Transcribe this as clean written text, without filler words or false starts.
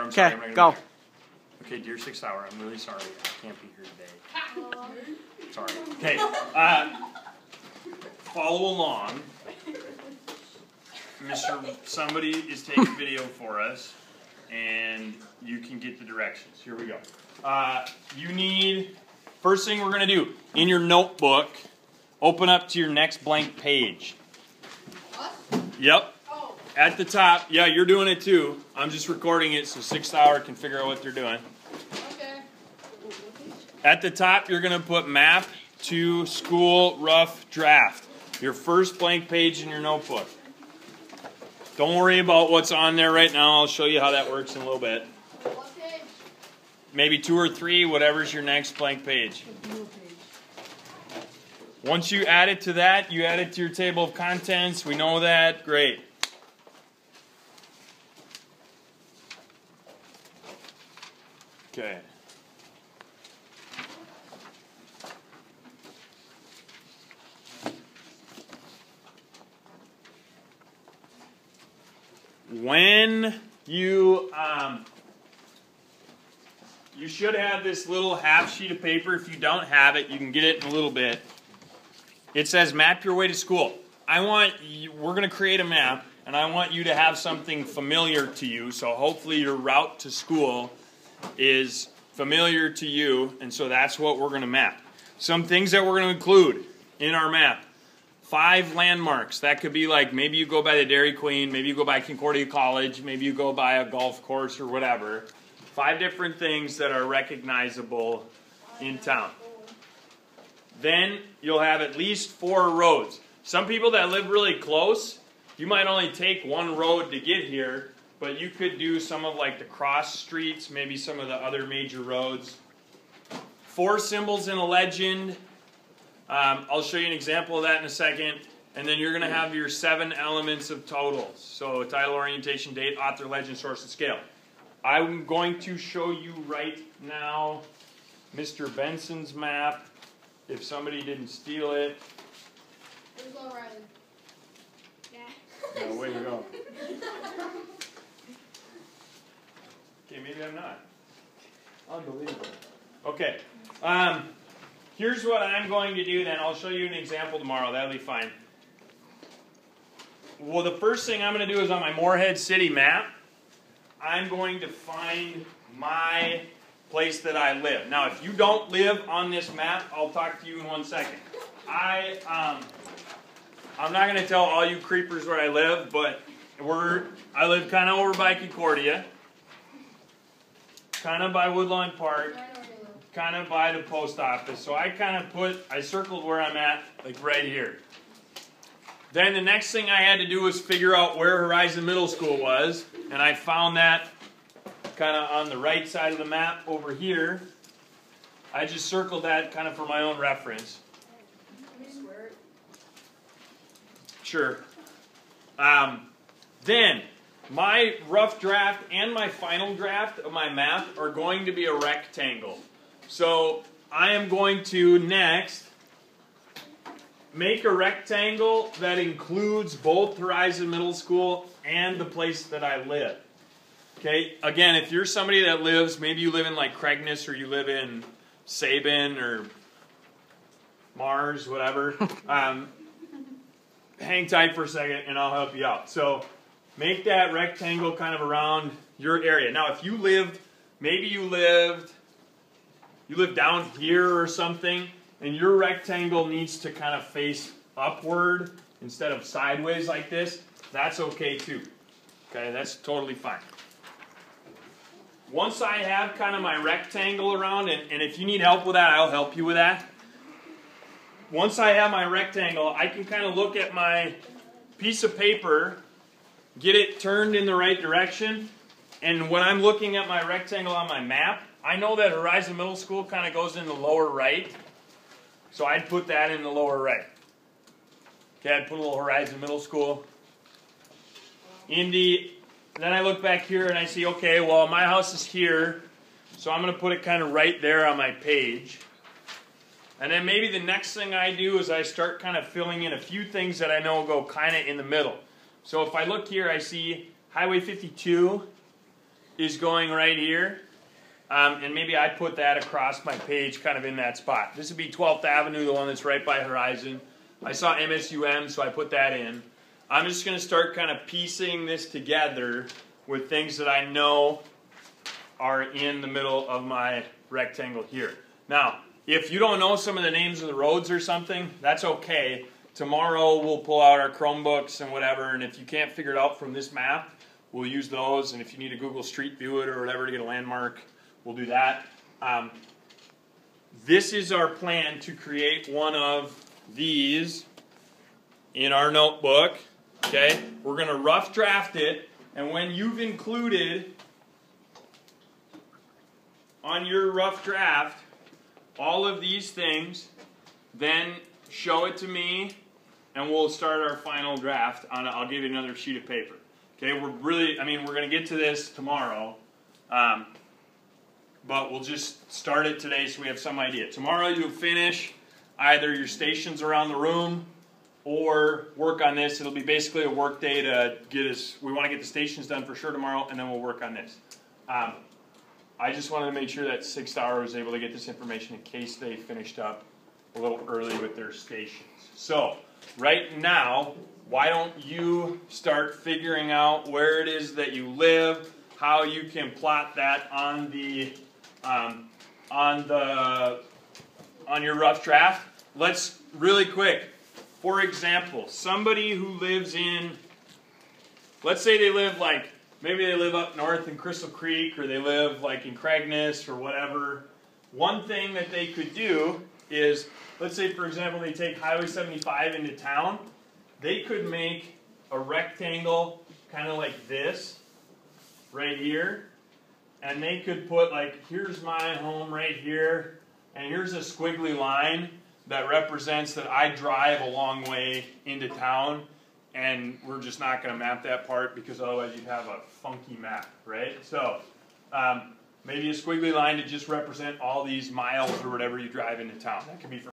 I'm sorry. Okay, go. Okay, dear 6th hour, I'm really sorry. I can't be here today. Sorry. Okay, follow along. Somebody is taking video for us, and you can get the directions. Here we go. You need, first thing we're going to do, in your notebook, open up to your next blank page. Yep. At the top, yeah, you're doing it too. I'm just recording it so 6th hour can figure out what they're doing. Okay. At the top, you're going to put map to school rough draft. Your first blank page in your notebook. Don't worry about what's on there right now. I'll show you how that works in a little bit. What page? Maybe 2 or 3, whatever's your next blank page. Once you add it to that, you add it to your table of contents. We know that. Great. Okay. When you should have this little half sheet of paper. If you don't have it, you can get it in a little bit. It says map your way to school. We're going to create a map, and I want you to have something familiar to you. So hopefully your route to school is familiar to you, and so that's what we're going to map. Some things that we're going to include in our map. 5 landmarks. That could be like maybe you go by the Dairy Queen, maybe you go by Concordia College, maybe you go by a golf course or whatever. 5 different things that are recognizable in town. Then you'll have at least 4 roads. Some people that live really close, you might only take 1 road to get here, but you could do some of like the cross streets, maybe some of the other major roads. 4 symbols in a legend. I'll show you an example of that in a second. And then you're going to have your 7 elements of totals. So title, orientation, date, author, legend, source, and scale. I'm going to show you right now Mr. Benson's map, if somebody didn't steal it. Where's O'Reilly? Yeah. No, way to go. Okay, maybe I'm not. Unbelievable. Okay. Here's what I'm going to do then. I'll show you an example tomorrow. That'll be fine. Well, the first thing I'm going to do is on my Moorhead City map, I'm going to find my place that I live. Now, if you don't live on this map, I'll talk to you in 1 second. I'm not going to tell all you creepers where I live, but I live kind of over by Concordia, kind of by Woodlawn Park, kind of by the post office. So I circled where I'm at, like right here. Then the next thing I had to do was figure out where Horizon Middle School was, and I found that kind of on the right side of the map over here. I just circled that kind of for my own reference. Can we swear it? Sure. Then, my rough draft and my final draft of my map are going to be a rectangle. So, I am going to next make a rectangle that includes both Horizon Middle School and the place that I live. Okay, again, if you're somebody that lives, maybe you live in like Craigness or you live in Sabin or Mars, whatever, hang tight for a second and I'll help you out. So make that rectangle kind of around your area. Now, if you lived, maybe you lived down here or something, and your rectangle needs to kind of face upward instead of sideways like this, that's okay too. Okay, that's totally fine. Once I have kind of my rectangle around, and if you need help with that, I'll help you with that. Once I have my rectangle, I can kind of look at my piece of paper, get it turned in the right direction, and when I'm looking at my rectangle on my map, I know that Horizon Middle School kind of goes in the lower right, so I'd put that in the lower right. Okay, I'd put a little Horizon Middle School. Then I look back here and I see, okay, well, my house is here, so I'm going to put it kind of right there on my page. And then maybe the next thing I do is I start kind of filling in a few things that I know go kind of in the middle. So if I look here, I see Highway 52, is going right here. And maybe I put that across my page kind of in that spot. This would be 12th Avenue, the one that's right by Horizon. I saw MSUM, so I put that in. I'm just going to start kind of piecing this together with things that I know are in the middle of my rectangle here. Now, if you don't know some of the names of the roads or something, that's okay. Tomorrow we'll pull out our Chromebooks and whatever, and if you can't figure it out from this map, we'll use those, and if you need to Google Street View it or whatever to get a landmark, we'll do that. This is our plan to create one of these in our notebook. Okay, we're going to rough draft it, and when you've included on your rough draft all of these things, then show it to me, and we'll start our final draft on it. I'll give you another sheet of paper. Okay, we're going to get to this tomorrow, but we'll just start it today so we have some idea. Tomorrow you'll finish either your stations around the room or work on this. It'll be basically a work day to get us, we want to get the stations done for sure tomorrow, and then we'll work on this. I just wanted to make sure that 6 Star was able to get this information in case they finished up a little early with their stations. So, right now, why don't you start figuring out where it is that you live, how you can plot that on your rough draft. Let's really quick. For example, somebody who lives in, let's say they live like, maybe they live up north in Crystal Creek, or they live like in Cragness or whatever. One thing that they could do is, let's say for example they take Highway 75 into town, they could make a rectangle kind of like this right here, and they could put like, here's my home right here, and here's a squiggly line that represents that I drive a long way into town, and we're just not going to map that part because otherwise you'd have a funky map, right? So maybe a squiggly line to just represent all these miles or whatever you drive into town. That could be for